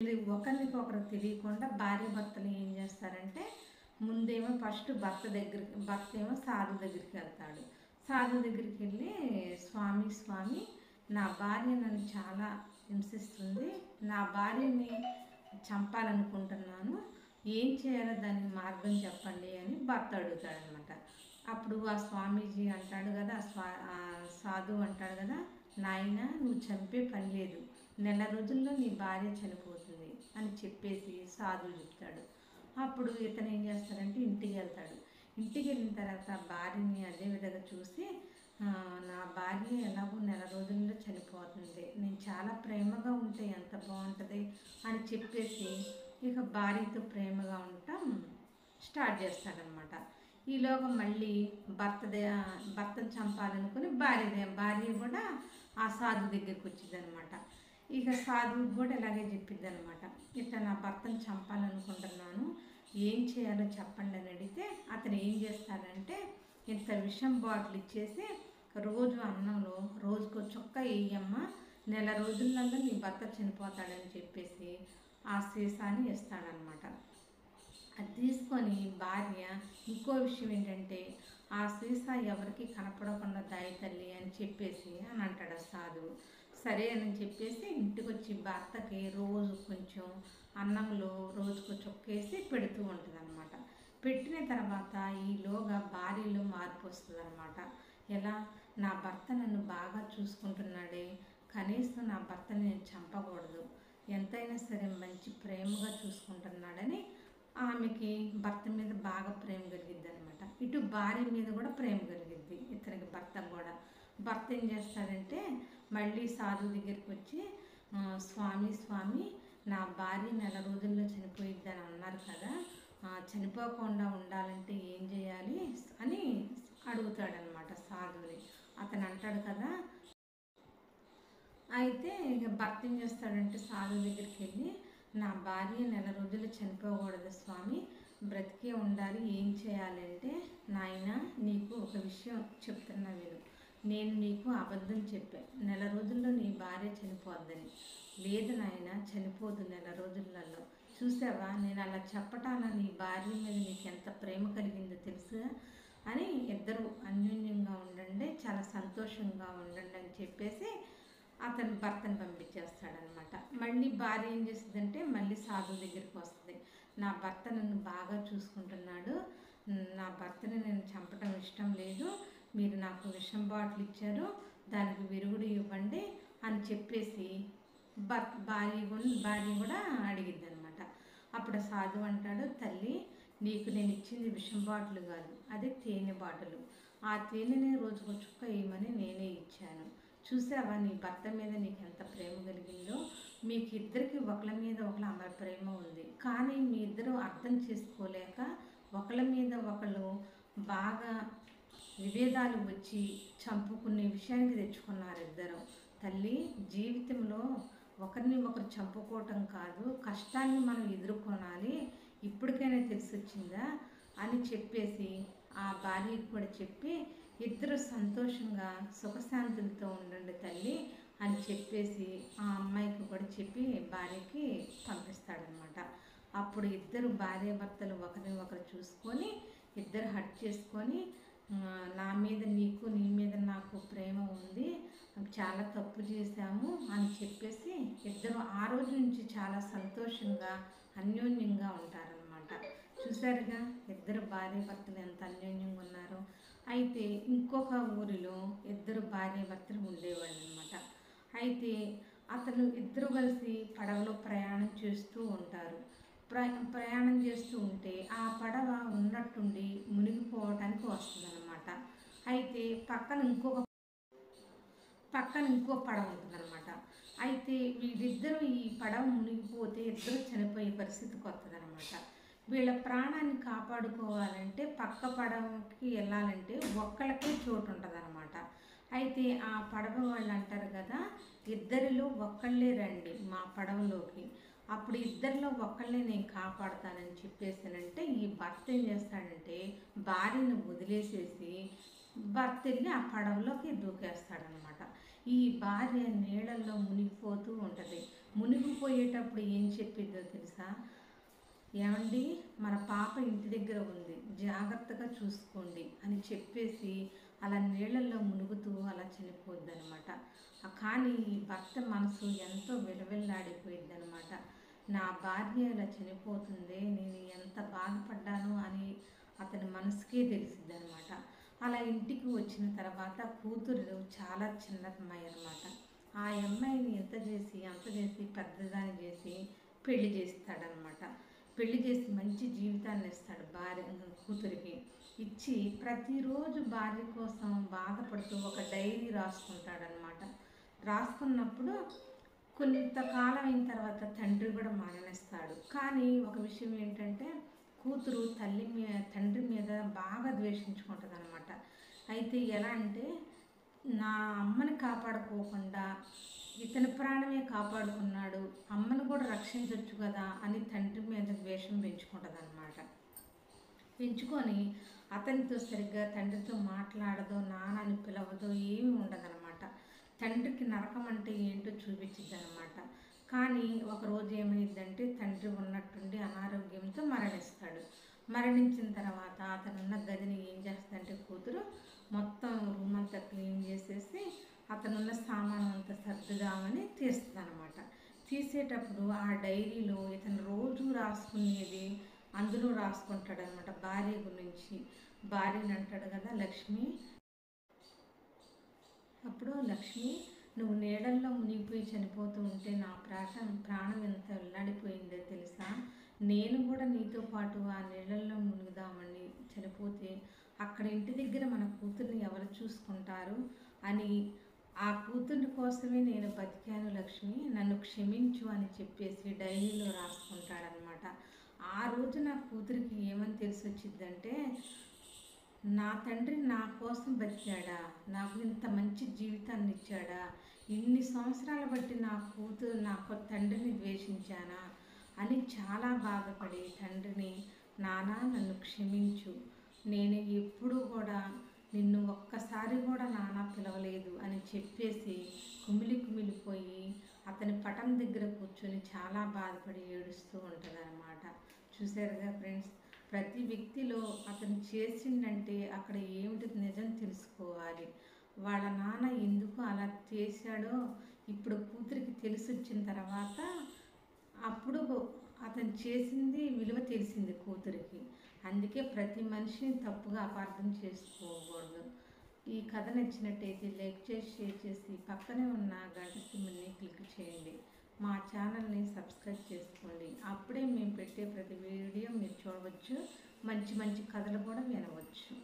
ఒకరికొకరు తెలియకుండా భార్యాభర్తలు ఏం చేస్తారంటే ముందేమో ఫస్ట్ భర్త ఏమో సాధు దగ్గరికి వెళ్తాడు. సాధు దగ్గరికి వెళ్ళి స్వామి నా భార్య నన్ను చాలా హింసిస్తుంది, నా భార్యని చంపాలనుకుంటున్నాను, ఏం చేయాలో దానికి మార్గం చెప్పండి అని భర్త అడుగుతాడనమాట. అప్పుడు ఆ స్వామీజీ అంటాడు కదా, సాధు అంటాడు కదా, నాయన నువ్వు చంపే పని లేదు, నెల రోజుల్లో నీ భార్య చనిపోతుంది అని చెప్పేసి సాధువు చెప్తాడు. అప్పుడు ఇతను ఏం చేస్తాడంటే ఇంటికి వెళ్తాడు. ఇంటికి వెళ్ళిన తర్వాత భార్యని అదే విధంగా చూసి నా భార్య ఎలాగో నెల రోజుల్లో చనిపోతుంది, నేను చాలా ప్రేమగా ఉంటే ఎంత బాగుంటుంది అని చెప్పేసి ఇక భార్యతో ప్రేమగా ఉండటం స్టార్ట్ చేస్తాడనమాట. ఈలోగా మళ్ళీ భర్తను చంపాలనుకుని భార్య కూడా ఆ సాధు దగ్గరికి వచ్చింది అనమాట. ఇక సాధువు కూడా ఇలాగే చెప్పిద్ది అనమాట, ఇట్లా నా భర్తను చంపాలనుకుంటున్నాను, ఏం చేయాలో చెప్పండి అని అడిగితే అతను ఏం చేస్తాడంటే ఇంత విషం బాటిల్ ఇచ్చేసి రోజు అన్నంలో రోజుకో చుక్క వేయమ్మా, నెల రోజులలో నీ భర్త చనిపోతాడని చెప్పేసి ఆ సీసాని ఇస్తాడనమాట. అది తీసుకొని భార్య ఇంకో విషయం ఏంటంటే ఆ సీసా ఎవరికి కనపడకుండా దాయి తల్లి అని చెప్పేసి అని అంటాడు ఆ సాధువు. సరే అని చెప్పేసి ఇంటికి వచ్చి భర్తకి రోజు కొంచెం అన్నంలో రోజుకు చొక్కేసి పెడుతూ ఉంటుంది అనమాట. పెట్టిన తర్వాత ఈలోగా భార్యలో మార్పు వస్తుంది అనమాట. ఎలా, నా భర్త నన్ను బాగా చూసుకుంటున్నాడే, కనీసం నా భర్తని నేను చంపకూడదు, ఎంతైనా సరే మంచి ప్రేమగా చూసుకుంటున్నాడని ఆమెకి భర్త మీద బాగా ప్రేమ కలిగిద్ది అనమాట. ఇటు భార్య మీద కూడా ప్రేమ కలిగిద్ది ఇతనికి భర్తకు కూడా. భర్త ఏం చేస్తాడంటే మళ్ళీ సాధు దగ్గరికి వచ్చి స్వామి నా భార్య నెల రోజుల్లో చనిపోయిద్ది అని అన్నారు కదా, చనిపోకుండా ఉండాలంటే ఏం చేయాలి అని అడుగుతాడనమాట సాధువుని. అతను అంటాడు కదా, అయితే ఇక భర్త ఏం చేస్తాడంటే సాధు దగ్గరికి వెళ్ళి నా భార్య నెల రోజులు చనిపోకూడదు స్వామి, బ్రతికే ఉండాలి, ఏం చేయాలంటే నాయన నీకు ఒక విషయం చెప్తున్నా విను, నేను నీకు అబద్ధం చెప్పాను, నెల రోజుల్లో నీ భార్య చనిపోద్దని. లేదు నాయన, చనిపోదు నెల రోజులలో, చూసావా నేను అలా చెప్పటాన నీ భార్య మీద నీకు ఎంత ప్రేమ కలిగిందో తెలుసు అని, ఇద్దరు అన్యోన్యంగా ఉండండి, చాలా సంతోషంగా ఉండండి అని చెప్పేసి అతను భర్తను పంపించేస్తాడనమాట. మళ్ళీ భార్య ఏం చేస్తుందంటే మళ్ళీ సాధు దగ్గరికి వస్తుంది. నా భర్త నన్ను బాగా చూసుకుంటున్నాడు, నా భర్తని నేను చంపడం ఇష్టం లేదు, మీరు నాకు విషం బాటిల్ ఇచ్చారు, దానికి విరుగుడు ఇవ్వండి అని చెప్పేసి భార్య కూడా అడిగిద్ది అనమాట. అప్పుడు సాధు అంటాడు, తల్లి నీకు నేను ఇచ్చింది విషం బాటిల్ కాదు, అది తేనె బాటిల్, ఆ తేనెని రోజుకు చుక్క వేయమని నేనే ఇచ్చాను, చూసావా నీ భర్త మీద నీకు ఎంత ప్రేమ కలిగిందో, మీకు ఇద్దరికి ఒకళ్ళ మీద ఒకళ్ళ అమర ప్రేమ ఉంది, కానీ మీ ఇద్దరు అర్థం చేసుకోలేక ఒకళ్ళ మీద ఒకళ్ళు బాగా విభేదాలు వచ్చి చంపుకునే విషయానికి తెచ్చుకున్నారు ఇద్దరు. తల్లి, జీవితంలో ఒకరిని ఒకరు చంపుకోవటం కాదు, కష్టాన్ని మనం ఎదుర్కొనాలి, ఇప్పటికైనా తెలిసి వచ్చిందా అని చెప్పేసి ఆ భార్యకు కూడా చెప్పి ఇద్దరు సంతోషంగా సుఖశాంతులతో ఉండండి తల్లి అని చెప్పేసి ఆ అమ్మాయికి కూడా చెప్పి భార్యకి పంపిస్తాడనమాట. అప్పుడు ఇద్దరు భార్యాభర్తలు ఒకరిని ఒకరు చూసుకొని ఇద్దరు హట్ చేసుకొని నా మీద నీకు నీ మీద నాకు ప్రేమ ఉంది, చాలా తప్పు చేశాము అని చెప్పేసి ఇద్దరు ఆ రోజు నుంచి చాలా సంతోషంగా అన్యోన్యంగా ఉంటారనమాట. చూసారుగా ఇద్దరు భార్యాభర్తలు ఎంత అన్యోన్యంగా ఉన్నారో. అయితే ఇంకొక ఊరిలో ఇద్దరు భార్యాభర్తలు ఉండేవాళ్ళు అనమాట. అయితే అతను ఇద్దరు కలిసి పడవలో ప్రయాణం చేస్తూ ఉంటారు. ప్రయాణం చేస్తూ ఉంటే ఆ పడవ ఉన్నట్టుండి మునిగిపోవటానికి వస్తుందన్నమాట. అయితే పక్కన ఇంకో పడవ ఉంటుందన్నమాట. అయితే వీళ్ళిద్దరూ ఈ పడవ మునిగిపోతే ఇద్దరు చనిపోయే పరిస్థితికి వస్తుందన్నమాట. వీళ్ళ ప్రాణాన్ని కాపాడుకోవాలంటే పక్క పడవకి వెళ్ళాలంటే ఒక్కళ్ళకే చోటు ఉంటుందన్నమాట. అయితే ఆ పడవ వాళ్ళు అంటారు కదా, ఇద్దరిలో ఒక్కళ్ళే రండి మా పడవలోకి, అప్పుడు ఇద్దరిలో ఒక్కళ్ళే నేను కాపాడుతానని చెప్పేసానంటే ఈ భర్త ఏం చేస్తాడంటే భార్యను వదిలేసేసి భర్త వెళ్ళి ఆ పడవలోకి దూకేస్తాడనమాట. ఈ భార్య నీళ్ళల్లో మునిగిపోతూ ఉంటుంది. మునిగిపోయేటప్పుడు ఏం చెప్పిద్దో తెలుసా? ఏమండి, మన పాప ఇంటి దగ్గర ఉంది, జాగ్రత్తగా చూసుకోండి అని చెప్పేసి అలా నీళ్ళల్లో మునుగుతూ అలా చనిపోద్ది అనమాట. కానీ ఈ భర్త మనసు ఎంతో విలవిల్లాడిపోయింది అనమాట. నా భార్య ఇలా చనిపోతుంది, నేను ఎంత బాధపడ్డాను అని అతని మనసుకే తెలిసిద్ది అనమాట. అలా ఇంటికి వచ్చిన తర్వాత కూతురు చాలా చిన్నమ్మాయి అనమాట. ఆ అమ్మాయిని ఎంత చేసి పెద్దదాన్ని చేసి పెళ్లి చేస్తాడనమాట. పెళ్లి చేసి మంచి జీవితాన్ని ఇస్తాడు భార్య కూతురికి. ఇచ్చి ప్రతిరోజు భార్య కోసం బాధపడుతూ ఒక డైరీ రాసుకుంటాడనమాట. రాసుకున్నప్పుడు కొంతకాలం అయిన తర్వాత తండ్రి కూడా మరణిస్తాడు. కానీ ఒక విషయం ఏంటంటే కూతురు తండ్రి మీద బాగా ద్వేషించుకుంటుంది అనమాట. అయితే ఎలా అంటే, నా అమ్మని కాపాడుకోకుండా ఇతని ప్రాణమే కాపాడుకున్నాడు, అమ్మను కూడా రక్షించవచ్చు కదా అని తండ్రి మీద ద్వేషం పెంచుకుంటుంది అనమాట. పెంచుకొని అతనితో సరిగ్గా తండ్రితో మాట్లాడదో, నాన్నని పిలవదో, ఏమీ ఉండదనమాట. తండ్రికి నరకం అంటే ఏంటో చూపించిద్ది అనమాట. కానీ ఒకరోజు ఏమైందంటే తండ్రి ఉన్నట్టుండి అనారోగ్యంతో మరణిస్తాడు. మరణించిన తర్వాత అతనున్న గదిని ఏం చేస్తుందంటే కూతురు మొత్తం రూమ్ అంతా క్లీన్ చేసేసి అతనున్న సామాను అంతా సర్దుదామని తీస్తుంది అనమాట. తీసేటప్పుడు ఆ డైరీలో ఇతను రోజు రాసుకునేది అందులో రాసుకుంటాడనమాట భార్య గురించి. భార్యని అంటాడు కదా, లక్ష్మి, అప్పుడు లక్ష్మి, నువ్వు నీడల్లో మునిగిపోయి చనిపోతూ ఉంటే నా ప్రాణం ఎంత వెల్లాడిపోయిందో తెలుసా? నేను కూడా నీతో పాటు ఆ నీళ్ళల్లో మునుగుదామని చనిపోతే అక్కడ ఇంటి దగ్గర మన కూతుర్ని ఎవరు చూసుకుంటారు అని ఆ కూతుర్ని కోసమే నేను బతికాను లక్ష్మి, నన్ను క్షమించు అని చెప్పేసి డైరీలో రాసుకుంటాడనమాట. ఆ రోజు నా కూతురికి ఏమని తెలిసి వచ్చిందంటే, నా తండ్రి నా కోసం బతికాడా, నాకు ఇంత మంచి జీవితాన్ని ఇచ్చాడా, ఇన్ని సంవత్సరాలు బట్టి నా తండ్రిని ద్వేషించానా అని చాలా బాధపడి తండ్రిని, నాన్న నన్ను క్షమించు, నేను ఎప్పుడూ కూడా నిన్ను ఒక్కసారి కూడా నాన్న పిలవలేదు అని చెప్పేసి కుమిలిపోయి అతని పటం దగ్గర కూర్చొని చాలా బాధపడి ఏడుస్తూ ఉంటుంది అన్నమాట. చూసారుగా ఫ్రెండ్స్, ప్రతి వ్యక్తిలో అతను చేసిందంటే అక్కడ ఏమిటి నిజం తెలుసుకోవాలి. వాళ్ళ నాన్న ఎందుకు అలా చేశాడో ఇప్పుడు కూతురికి తెలిసి వచ్చిన తర్వాత అప్పుడు అతను చేసింది విలువ తెలిసింది కూతురికి. అందుకే ప్రతి మనిషిని తప్పుగా అపార్థం చేసుకోకూడదు. ఈ కథ నచ్చినట్టయితే లైక్ చేసి, షేర్ చేసి, పక్కనే ఉన్న గంట సింబల్ని క్లిక్ చేయండి. మా ఛానల్ని సబ్స్క్రైబ్ చేసుకోండి. అప్పుడే మేము పెట్టే ప్రతి వీడియో మీరు చూడవచ్చు, మంచి మంచి కథలు కూడా వినవచ్చు.